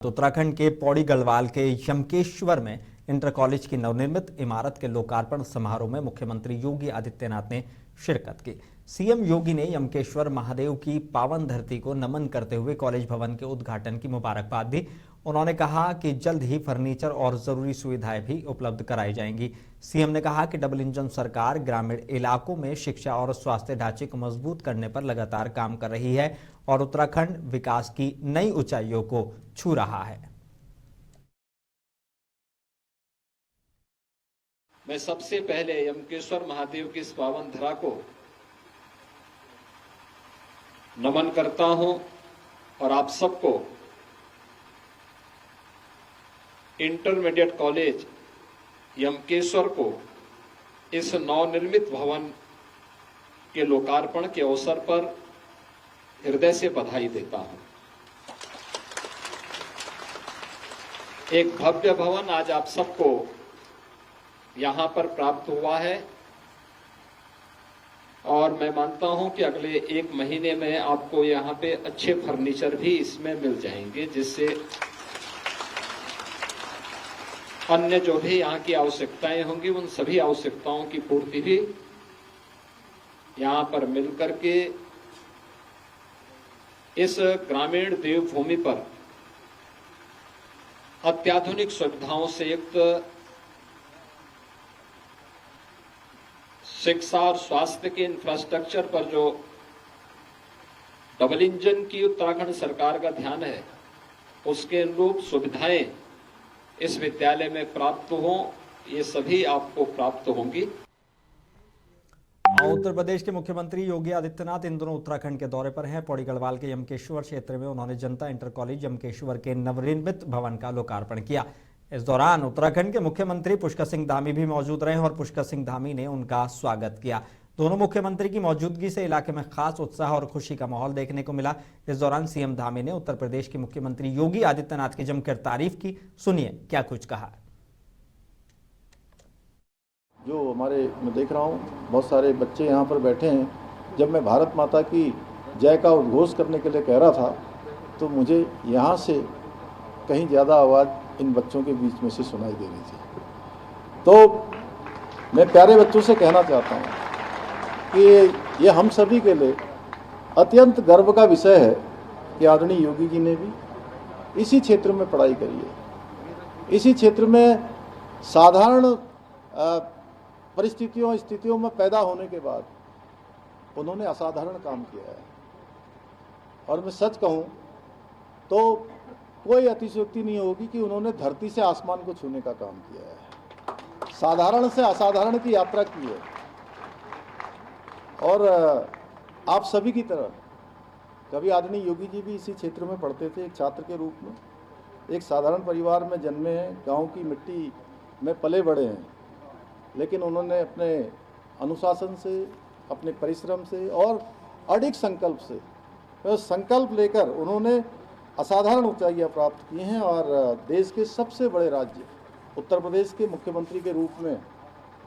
उत्तराखंड के पौड़ी गढ़वाल के यमकेश्वर में इंटर कॉलेज की नवनिर्मित इमारत के लोकार्पण समारोह में मुख्यमंत्री योगी आदित्यनाथ ने शिरकत की। सीएम योगी ने यमकेश्वर महादेव की पावन धरती को नमन करते हुए कॉलेज भवन के उद्घाटन की मुबारकबाद दी। उन्होंने कहा कि जल्द ही फर्नीचर और जरूरी सुविधाएं भी उपलब्ध कराई जाएंगी। सीएम ने कहा कि डबल इंजन सरकार ग्रामीण इलाकों में शिक्षा और स्वास्थ्य ढांचे को मजबूत करने पर लगातार काम कर रही है और उत्तराखंड विकास की नई ऊंचाइयों को छू रहा है। मैं सबसे पहले यमकेश्वर महादेव की इस पावन धरा को नमन करता हूं और आप सबको इंटरमीडिएट कॉलेज यमकेश्वर को इस नवनिर्मित भवन के लोकार्पण के अवसर पर हृदय से बधाई देता हूं। एक भव्य भवन आज आप सबको यहां पर प्राप्त हुआ है और मैं मानता हूं कि अगले 1 महीने में आपको यहां पे अच्छे फर्नीचर भी इसमें मिल जाएंगे, जिससे अन्य जो भी यहाँ की आवश्यकताएं होंगी उन सभी आवश्यकताओं की पूर्ति भी यहाँ पर मिलकर के इस ग्रामीण देवभूमि पर अत्याधुनिक सुविधाओं से युक्त शिक्षा और स्वास्थ्य के इंफ्रास्ट्रक्चर पर जो डबल इंजन की उत्तराखंड सरकार का ध्यान है, उसके अनुरूप सुविधाएं इस विद्यालय में प्राप्त हों, ये सभी आपको प्राप्त होंगी। उत्तर प्रदेश के मुख्यमंत्री योगी आदित्यनाथ इन दिनों उत्तराखंड के दौरे पर हैं। पौड़ी गढ़वाल के यमकेश्वर क्षेत्र में उन्होंने जनता इंटर कॉलेज यमकेश्वर के नवनिर्मित भवन का लोकार्पण किया। इस दौरान उत्तराखंड के मुख्यमंत्री पुष्कर सिंह धामी भी मौजूद रहे और पुष्कर सिंह धामी ने उनका स्वागत किया। दोनों मुख्यमंत्री की मौजूदगी से इलाके में खास उत्साह और खुशी का माहौल देखने को मिला। इस दौरान सीएम धामी ने उत्तर प्रदेश के मुख्यमंत्री योगी आदित्यनाथ की जमकर तारीफ की। सुनिए क्या कुछ कहा। जो मैं देख रहा हूँ बहुत सारे बच्चे यहाँ पर बैठे हैं। जब मैं भारत माता की जय का उद्घोष करने के लिए कह रहा था तो मुझे यहाँ से कहीं ज़्यादा आवाज़ इन बच्चों के बीच में से सुनाई दे रही थी। तो मैं प्यारे बच्चों से कहना चाहता हूँ कि ये हम सभी के लिए अत्यंत गर्व का विषय है कि आदरणीय योगी जी ने भी इसी क्षेत्र में पढ़ाई करी है। इसी क्षेत्र में साधारण स्थितियों में पैदा होने के बाद उन्होंने असाधारण काम किया है और मैं सच कहूँ तो कोई अतिशयोक्ति नहीं होगी कि उन्होंने धरती से आसमान को छूने का काम किया है, साधारण से असाधारण की यात्रा की है। और आप सभी की तरह कभी आदरणीय योगी जी भी इसी क्षेत्र में पढ़ते थे। एक छात्र के रूप में एक साधारण परिवार में जन्मे हैं, गांव की मिट्टी में पले बड़े हैं, लेकिन उन्होंने अपने अनुशासन से, अपने परिश्रम से और अडिग संकल्प से संकल्प लेकर उन्होंने असाधारण ऊंचाइयां प्राप्त की हैं और देश के सबसे बड़े राज्य उत्तर प्रदेश के मुख्यमंत्री के रूप में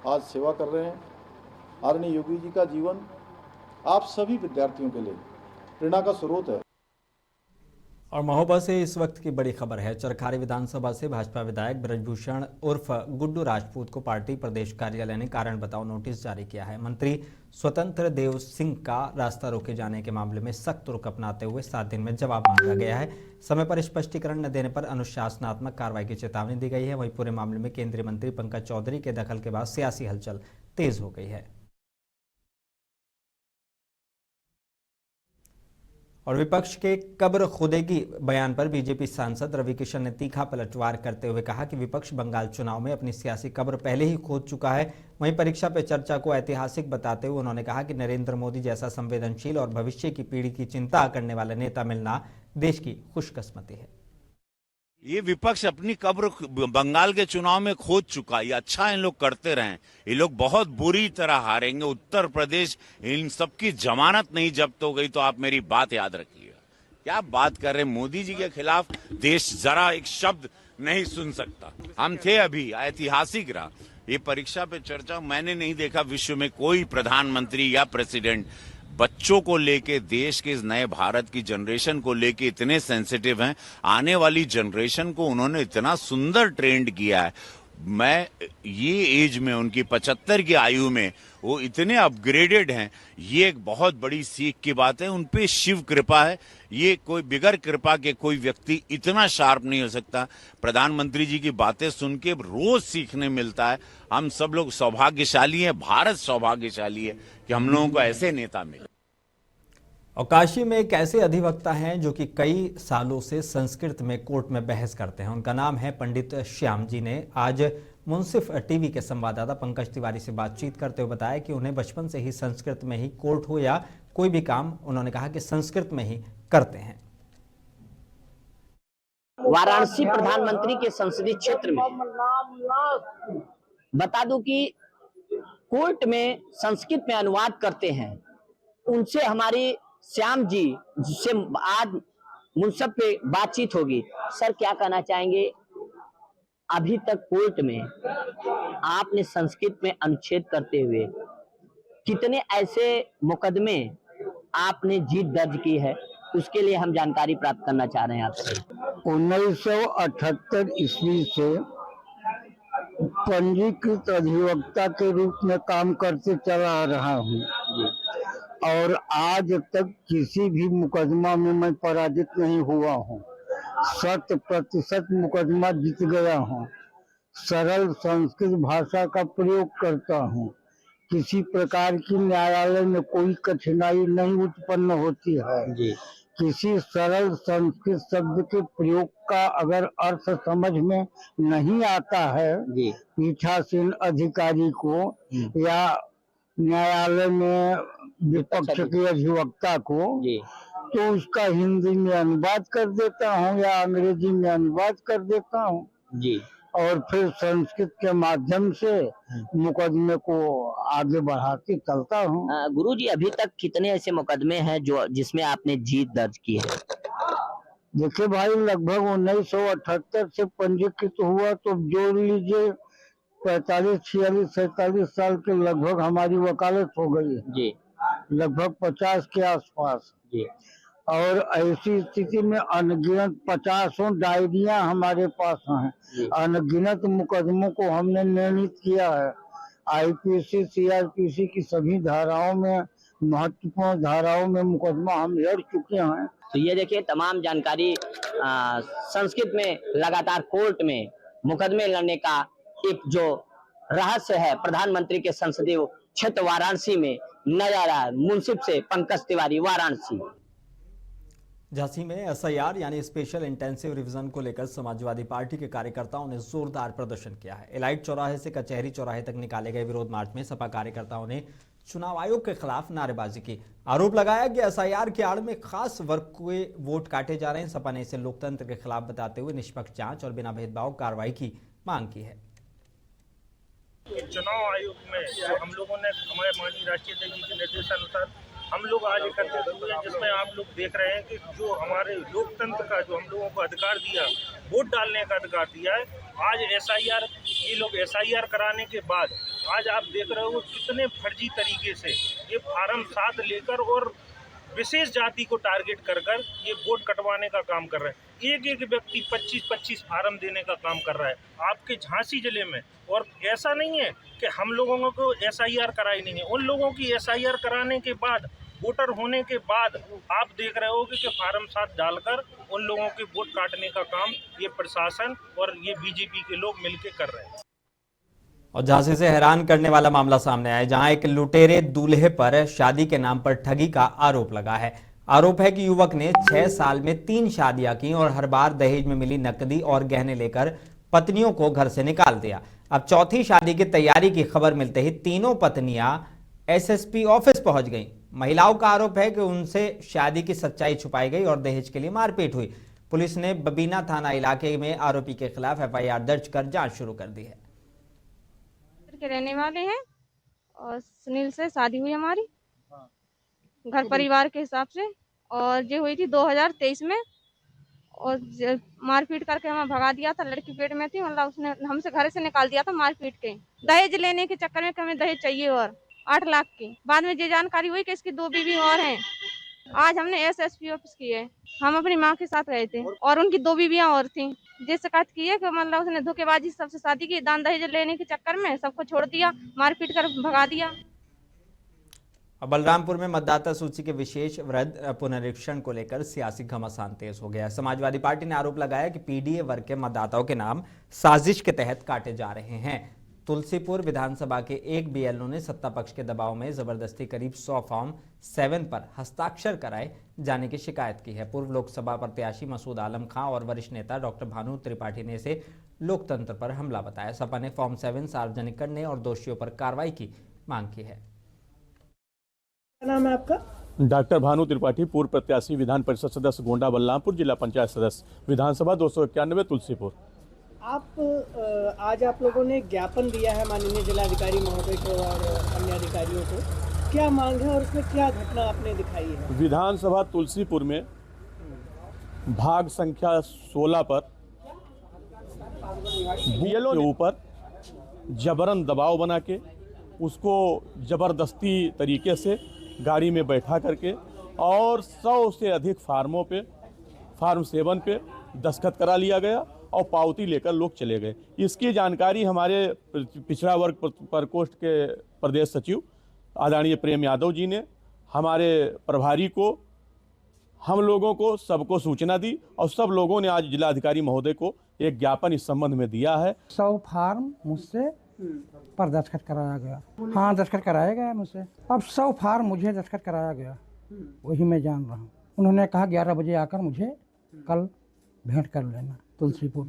आज सेवा कर रहे हैं। आदरणीय योगी जी का जीवन आप सभी विद्यार्थियों के लिए प्रेरणा का स्रोत है। और महोबा से इस वक्त की बड़ी खबर है। चरखारी विधानसभा से भाजपा विधायक ब्रजभूषण उर्फ गुड्डू राजपूत को पार्टी प्रदेश कार्यालय ने कारण बताओ नोटिस जारी किया है। मंत्री स्वतंत्र देव सिंह का रास्ता रोके जाने के मामले में सख्त रुख अपनाते हुए 7 दिन में जवाब मांगा गया है। समय पर स्पष्टीकरण न देने पर अनुशासनात्मक कार्रवाई की चेतावनी दी गई है। वहीं पूरे मामले में केंद्रीय मंत्री पंकज चौधरी के दखल के बाद सियासी हलचल तेज हो गई है। और विपक्ष के कब्र खुदेगी बयान पर बीजेपी सांसद रवि किशन ने तीखा पलटवार करते हुए कहा कि विपक्ष बंगाल चुनाव में अपनी सियासी कब्र पहले ही खोद चुका है। वहीं परीक्षा पे चर्चा को ऐतिहासिक बताते हुए उन्होंने कहा कि नरेंद्र मोदी जैसा संवेदनशील और भविष्य की पीढ़ी की चिंता करने वाला नेता मिलना देश की खुशकिस्मती है। ये विपक्ष अपनी कब्र बंगाल के चुनाव में खोद चुका। ये अच्छा इन लोग करते रहें, ये लोग बहुत बुरी तरह हारेंगे। उत्तर प्रदेश इन सबकी जमानत नहीं जब्त हो गई तो आप मेरी बात याद रखिएगा। क्या बात कर रहे हैं, मोदी जी के खिलाफ देश जरा एक शब्द नहीं सुन सकता। हम थे अभी ऐतिहासिक रहा ये परीक्षा पे चर्चा। मैंने नहीं देखा विश्व में कोई प्रधानमंत्री या प्रेसिडेंट बच्चों को लेके, देश के इस नए भारत की जनरेशन को लेके इतने सेंसिटिव हैं। आने वाली जनरेशन को उन्होंने इतना सुंदर ट्रेंड किया है। मैं ये एज में, उनकी 75 की आयु में वो इतने अपग्रेडेड हैं, ये एक बहुत बड़ी सीख की बात है। उन पे शिव कृपा है। ये कोई बिगर कृपा के कोई व्यक्ति इतना शार्प नहीं हो सकता। प्रधानमंत्री जी की बातें सुन के रोज सीखने मिलता है। हम सब लोग सौभाग्यशाली हैं, भारत सौभाग्यशाली है कि हम लोगों को ऐसे नेता मिले। और काशी में एक ऐसे अधिवक्ता हैं जो कि कई सालों से संस्कृत में कोर्ट में बहस करते हैं। उनका नाम है पंडित श्याम जी ने आज मुंसिफ टीवी के संवाददाता पंकज तिवारी से बातचीत करते हुए बताया कि उन्हें बचपन से ही संस्कृत में ही कोर्ट हो या कोई भी काम, उन्होंने कहा कि संस्कृत में ही करते हैं। वाराणसी प्रधानमंत्री के संसदीय क्षेत्र में बता दूं कि कोर्ट में संस्कृत में अनुवाद करते हैं। उनसे हमारी श्याम जी जिससे आज मुंसफ पे बातचीत होगी। सर, क्या कहना चाहेंगे? अभी तक कोर्ट में आपने संस्कृत में अनुच्छेद करते हुए कितने ऐसे मुकदमे आपने जीत दर्ज की है, उसके लिए हम जानकारी प्राप्त करना चाह रहे हैं आपसे। 1978 ईस्वी से पंजीकृत अधिवक्ता के रूप में काम करते चला आ रहा हूँ और आज तक किसी भी मुकदमा में मैं पराजित नहीं हुआ हूँ। 100% मुकदमा जीत गया हूँ। सरल संस्कृत भाषा का प्रयोग करता हूँ। किसी प्रकार की न्यायालय में कोई कठिनाई नहीं उत्पन्न होती है जी। किसी सरल संस्कृत शब्द के प्रयोग का अगर अर्थ समझ में नहीं आता है पीठासीन अधिकारी को या न्यायालय में विपक्ष के अधिवक्ता को, तो उसका हिंदी में अनुवाद कर देता हूँ या अंग्रेजी में अनुवाद कर देता हूँ जी, और फिर संस्कृत के माध्यम से मुकदमे को आगे बढ़ाते चलता हूँ। गुरुजी, अभी तक कितने ऐसे मुकदमे हैं जो जिसमें आपने जीत दर्ज की है? देखिए भाई, लगभग 1978 से पंजीकृत हुआ तो जोड़ लीजिए 45, 46, 47 साल के लगभग हमारी वकालत हो गई जी, लगभग 50 के आसपास जी। और ऐसी स्थिति में अनगिनत 50 डायरियां हमारे पास हैं। अनगिनत मुकदमों को हमने निर्णित किया है। आईपीसी, सीआरपीसी की सभी धाराओं में, महत्वपूर्ण धाराओं में मुकदमा हम लड़ चुके हैं। तो ये देखिए, तमाम जानकारी संस्कृत में लगातार कोर्ट में मुकदमे लड़ने का एक जो रहस्य है प्रधानमंत्री के संसदीय क्षेत्र वाराणसी में नजर आ रहा है। मुंसिफ से पंकज तिवारी, वाराणसी। झांसी में एसआईआर यानी स्पेशल इंटेंसिव रिवीजन को लेकर समाजवादी पार्टी के कार्यकर्ताओं ने जोरदार प्रदर्शन किया है। एलाइट चौराहे से कचहरी चौराहे तक निकाले गए विरोध मार्च में सपा कार्यकर्ताओं ने चुनाव आयोग के खिलाफ नारेबाजी की। आरोप लगाया कि एसआईआर की आड़ में खास वर्ग के वोट काटे जा रहे हैं। सपा ने इसे लोकतंत्र के खिलाफ बताते हुए निष्पक्ष जांच और बिना भेदभाव कार्रवाई की मांग की है। चुनाव आयोग में जो हम लोगों ने हमारे माननीय राष्ट्रीय अध्यक्ष जी के निर्देशानुसार हम लोग आज एकत्रित हुए हैं, जिसमें आप लोग देख रहे हैं कि जो हमारे लोकतंत्र का जो हम लोगों को अधिकार दिया, वोट डालने का अधिकार दिया है, आज एसआईआर, ये लोग एसआईआर कराने के बाद आज आप देख रहे हो कितने फर्जी तरीके से ये फार्म 7 लेकर और विशेष जाति को टारगेट कर ये वोट कटवाने का काम कर रहे हैं। एक व्यक्ति 25-25 फार्म देने का काम कर रहा है आपके झांसी जिले में। और ऐसा नहीं है कि हम लोगों को एसआईआर कराई नहीं है, उन लोगों की एसआईआर कराने के बाद, वोटर होने के बाद आप देख रहे होगे कि फार्म 7 डालकर उन लोगों के वोट काटने का काम ये प्रशासन और ये बीजेपी के लोग मिलकर कर रहे हैं। और झांसी से हैरान करने वाला मामला सामने आया, जहां एक लुटेरे दूल्हे पर शादी के नाम पर ठगी का आरोप लगा है। आरोप है कि युवक ने 6 साल में 3 शादियां की और हर बार दहेज में मिली नकदी और गहने लेकर पत्नियों को घर से निकाल दिया। अब चौथी शादी की तैयारी की खबर मिलते ही तीनों पत्नियां एसएसपी ऑफिस पहुंच गईं। महिलाओं का आरोप है कि उनसे शादी की सच्चाई छुपाई गई और दहेज के लिए मारपीट हुई। पुलिस ने बबीना थाना इलाके में आरोपी के खिलाफ एफआईआर दर्ज कर जांच शुरू कर दी है। के रहने वाले हैं और सुनील से शादी हुई हमारी घर परिवार के हिसाब से, और ये हुई थी 2023 में। और मारपीट करके हमें भगा दिया था। लड़की पेट में थी, मतलब उसने हमसे घर से निकाल दिया था मारपीट के। दहेज लेने के चक्कर में हमें दहेज चाहिए और 8 लाख की। बाद में ये जानकारी हुई कि इसकी 2 बीवी और हैं। आज हमने एसएसपी ऑफिस की है। हम अपनी माँ के साथ गए थे और उनकी 2 बीवियां और थीं। ये शिकायत की है कि मतलब उसने धोखेबाजी से सबसे शादी की, दान दहेज लेने के चक्कर में सबको छोड़ दिया, मारपीट कर भगा दिया। अब बलरामपुर में मतदाता सूची के विशेष वृद्ध पुनरीक्षण को लेकर सियासी घमासान तेज हो गया। समाजवादी पार्टी ने आरोप लगाया कि पीडीए वर्ग के मतदाताओं के नाम साजिश के तहत काटे जा रहे हैं। तुलसीपुर विधानसभा के एक बीएलओ ने सत्ता पक्ष के दबाव में जबरदस्ती करीब 100 फॉर्म 7 पर हस्ताक्षर कराए जाने की शिकायत की है। पूर्व लोकसभा प्रत्याशी मसूद आलम खां और वरिष्ठ नेता डॉक्टर भानु त्रिपाठी ने इसे लोकतंत्र पर हमला बताया। सपा ने फॉर्म 7 सार्वजनिक करने और दोषियों पर कार्रवाई की मांग की है। क्या नाम है आपका? डॉक्टर भानु त्रिपाठी, पूर्व प्रत्याशी, विधान परिषद सदस्य गोंडा बलरामपुर, जिला पंचायत सदस्य, विधानसभा 291 तुलसीपुर। आज आप लोगों ने ज्ञापन दिया है माननीय जिलाधिकारी महोदय को और अन्य अधिकारियों को, क्या मांग है और उसमें क्या घटना आपने दिखाई है? विधानसभा तुलसीपुर में भाग संख्या 16 पर बीएलओ के ऊपर जबरन दबाव बना के उसको जबरदस्ती तरीके से गाड़ी में बैठा करके और 100 से अधिक फार्मों पे फार्म 7 पे दस्तखत करा लिया गया और पावती लेकर लोग चले गए। इसकी जानकारी हमारे पिछड़ा वर्ग प्रकोष्ठ के प्रदेश सचिव आदरणीय प्रेम यादव जी ने हमारे प्रभारी को, हम लोगों को, सबको सूचना दी और सब लोगों ने आज जिलाधिकारी महोदय को एक ज्ञापन इस संबंध में दिया है। 100 फार्म मुझसे पर दस्तखत कराया गया। हाँ, दस्तखत कराया गया मुझसे। अब 100 फार्म मुझे दस्तखत कराया गया, वही मैं जान रहा हूँ। उन्होंने कहा 11 बजे आकर मुझे कल भेंट कर लेना तुलसीपुर।